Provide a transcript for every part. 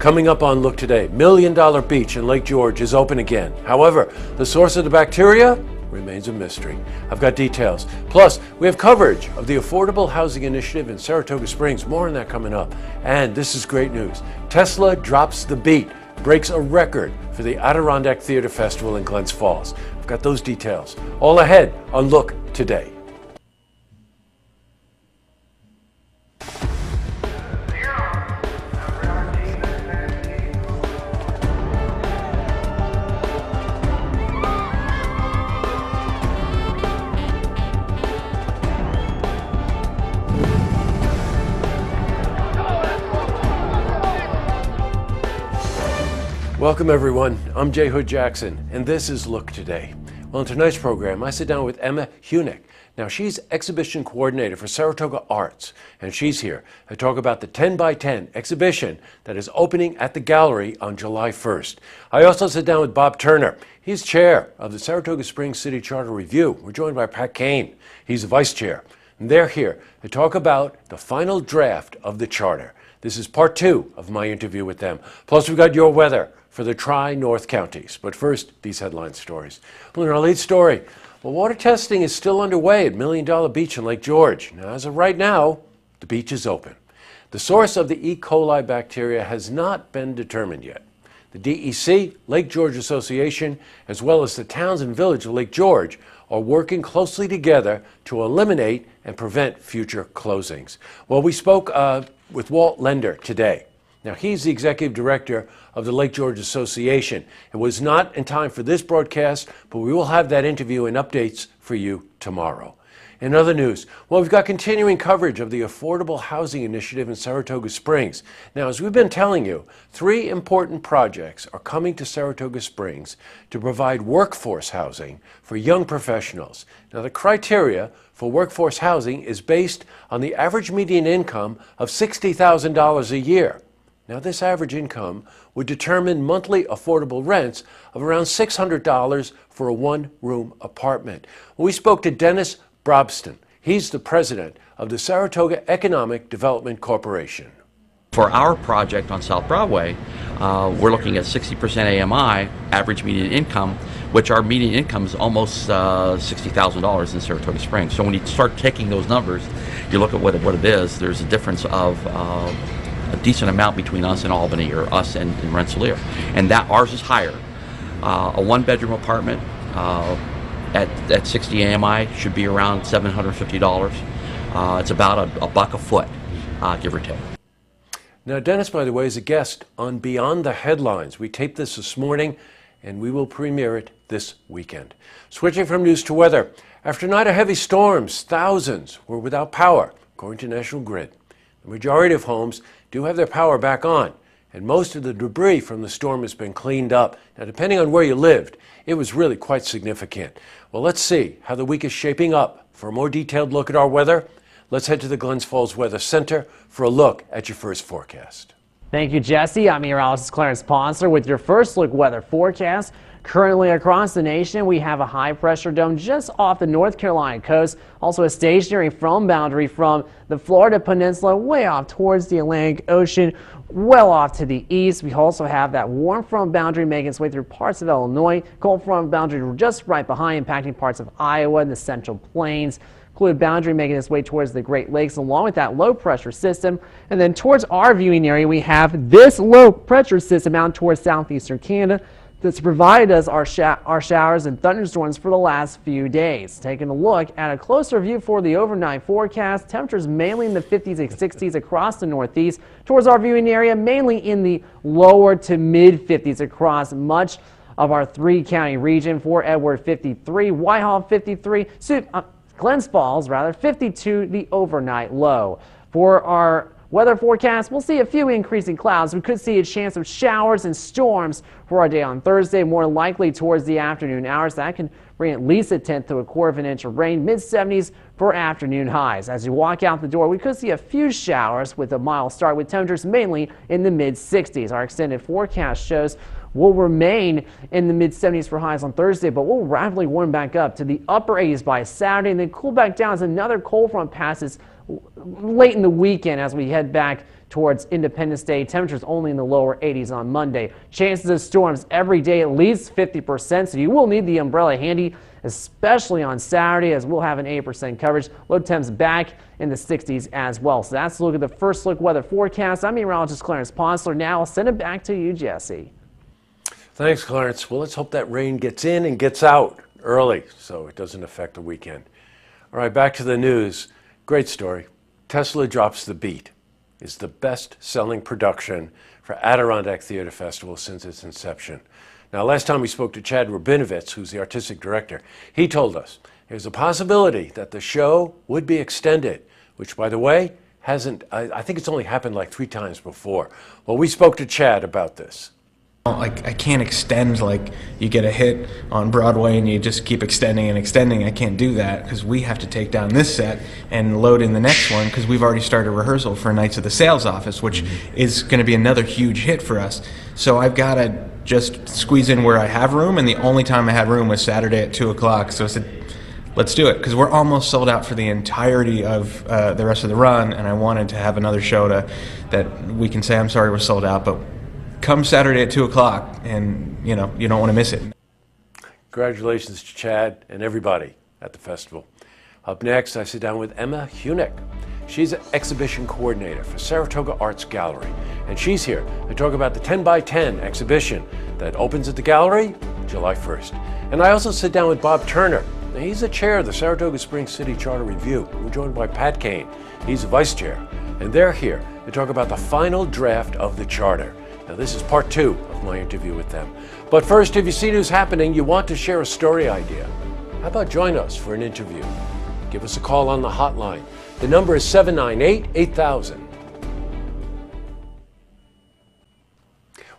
Coming up on Look Today, $1 Million Beach in Lake George is open again. However, the source of the bacteria remains a mystery. I've got details. Plus, we have coverage of the Affordable Housing Initiative in Saratoga Springs. More on that coming up. And this is great news. Tesla drops the beat, breaks a record for the Adirondack Theatre Festival in Glens Falls. I've got those details. All ahead on Look Today. Welcome everyone, I'm Jay Hood Jackson, and this is Look Today. Well, in tonight's program, I sit down with Emma Hunick. Now, she's exhibition coordinator for Saratoga Arts, and she's here to talk about the 10 by 10 exhibition that is opening at the gallery on July 1st. I also sit down with Bob Turner. He's chair of the Saratoga Springs City Charter Review. We're joined by Pat Kane. He's the vice chair. And they're here to talk about the final draft of the charter. This is part 2 of my interview with them. Plus, we've got your weather for the Tri-North counties. But first, these headline stories. Well, in our lead story, water testing is still underway at $1 Million Beach in Lake George. Now, as of right now, the beach is open. The source of the E. coli bacteria has not been determined yet. The DEC, Lake George Association, as well as the towns and village of Lake George are working closely together to eliminate and prevent future closings. Well, we spoke with Walt Lender today. Now, he's the executive director of the Lake George Association. It was not in time for this broadcast, but we will have that interview and updates for you tomorrow. In other news, well, we've got continuing coverage of the Affordable Housing Initiative in Saratoga Springs. Now, as we've been telling you, 3 important projects are coming to Saratoga Springs to provide workforce housing for young professionals. Now, the criteria for workforce housing is based on the average median income of $60,000 a year. Now, this average income would determine monthly affordable rents of around $600 for a one-room apartment. We spoke to Dennis Brobston. He's the president of the Saratoga Economic Development Corporation. For our project on South Broadway, we're looking at 60% AMI, average median income, which our median income is almost $60,000 in Saratoga Springs. So when you start taking those numbers, you look at what it is, there's a difference of a decent amount between us and Albany, or us and Rensselaer, and that ours is higher. A one-bedroom apartment at 60 AMI should be around $750. It's about a buck a foot, give or take. Now, Dennis, by the way, is a guest on Beyond the Headlines. We taped this morning, and we will premiere it this weekend. Switching from news to weather, after a night of heavy storms, thousands were without power, according to National Grid. The majority of homes do have their power back on, and most of the debris from the storm has been cleaned up. Now, depending on where you lived, it was really quite significant. Well, let's see how the week is shaping up. For a more detailed look at our weather, let's head to the Glens Falls Weather Center for a look at your first forecast. Thank you, Jesse. I'm meteorologist Clarence Ponsler with your first look weather forecast. Currently across the nation, we have a high pressure dome just off the North Carolina coast. Also a stationary front boundary from the Florida Peninsula way off towards the Atlantic Ocean, well off to the east. We also have that warm front boundary making its way through parts of Illinois. Cold front boundary just right behind, impacting parts of Iowa and the Central Plains. Cold boundary making its way towards the Great Lakes along with that low pressure system. And then towards our viewing area, we have this low pressure system out towards southeastern Canada that's provided us our showers and thunderstorms for the last few days. Taking a look at a closer view for the overnight forecast, temperatures mainly in the 50s and 60s across the northeast. Towards our viewing area, mainly in the lower to mid 50s across much of our 3-county region. For Edward, 53, Whitehall, 53, Glens Falls, 52, the overnight low. For our weather forecast, we'll see a few increasing clouds. We could see a chance of showers and storms for our day on Thursday, more likely towards the afternoon hours. That can bring at least a 1/10 to a 1/4 of an inch of rain, mid-70s for afternoon highs. As you walk out the door, we could see a few showers with a mild start with temperatures mainly in the mid-60s. Our extended forecast shows will remain in the mid-70s for highs on Thursday, but we'll rapidly warm back up to the upper 80s by Saturday and then cool back down as another cold front passes late in the weekend as we head back towards Independence Day. Temperatures only in the lower 80s on Monday. Chances of storms every day at least 50%, so you will need the umbrella handy, especially on Saturday, as we'll have an 80% coverage. Low temps back in the 60s as well. So that's a look at the first look weather forecast. I'm meteorologist Clarence Ponsler. Now I'll send it back to you, Jesse. Thanks, Clarence. Well, let's hope that rain gets in and gets out early so it doesn't affect the weekend. All right, back to the news. Great story. Tesla Drops the Beat is the best-selling production for Adirondack Theatre Festival since its inception. Now, last time we spoke to Chad Rabinovitz, who's the artistic director, he told us there's a possibility that the show would be extended, which, by the way, hasn't, I think it's only happened like 3 times before. Well, we spoke to Chad about this. Like, I can't extend, like you get a hit on Broadway and you just keep extending and extending. I can't do that because we have to take down this set and load in the next one because we've already started rehearsal for Nights of the Sales Office, which is going to be another huge hit for us. So I've got to just squeeze in where I have room, and the only time I had room was Saturday at 2 o'clock. So I said, let's do it, because we're almost sold out for the entirety of the rest of the run, and I wanted to have another show that we can say, I'm sorry, we're sold out, but come Saturday at 2 o'clock, and you don't want to miss it. Congratulations to Chad and everybody at the festival. Up next, I sit down with Emma Hunick. She's an exhibition coordinator for Saratoga Arts Gallery, and she's here to talk about the 10x10 exhibition that opens at the gallery July 1st. And I also sit down with Bob Turner. Now, he's the chair of the Saratoga Springs City Charter Review. We're joined by Pat Kane. He's the vice chair. And they're here to talk about the final draft of the charter. Now, this is part 2 of my interview with them. But first, if you see news happening, you want to share a story idea, how about join us for an interview? Give us a call on the hotline. The number is 798-8000.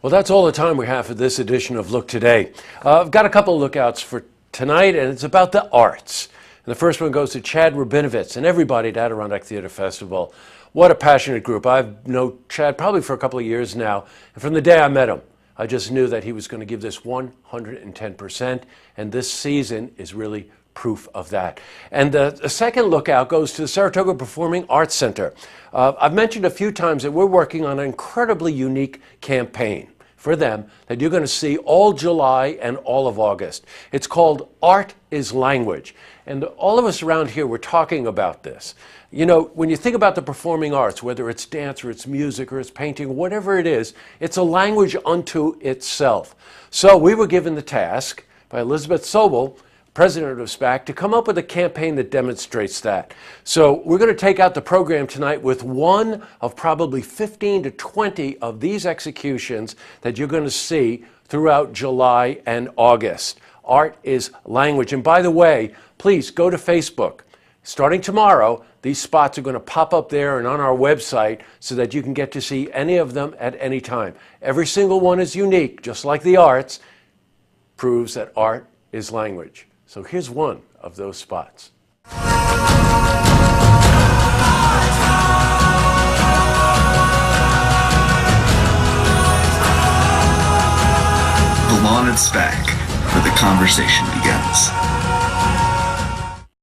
Well, that's all the time we have for this edition of Look Today. I've got a couple of lookouts for tonight, and it's about the arts. And the first one goes to Chad Rabinovitz and everybody at Adirondack Theatre Festival. What a passionate group. I've known Chad probably for a couple of years now, and from the day I met him, I just knew that he was going to give this 110%, and this season is really proof of that. And the second lookout goes to the Saratoga Performing Arts Center. I've mentioned a few times that we're working on an incredibly unique campaign for them that you're going to see all July and all of August. It's called Art is Language. And all of us around here, we're talking about this. You know, when you think about the performing arts, whether it's dance or it's music or it's painting, whatever it is, it's a language unto itself. So we were given the task by Elizabeth Sobel, president of SPAC, to come up with a campaign that demonstrates that. So we're going to take out the program tonight with one of probably 15 to 20 of these executions that you're going to see throughout July and August. Art is Language. And by the way, please go to Facebook. Starting tomorrow, these spots are going to pop up there and on our website so that you can get to see any of them at any time. Every single one is unique, just like the arts, proves that art is language. So here's one of those spots. The lawn at SPAC, where the conversation begins.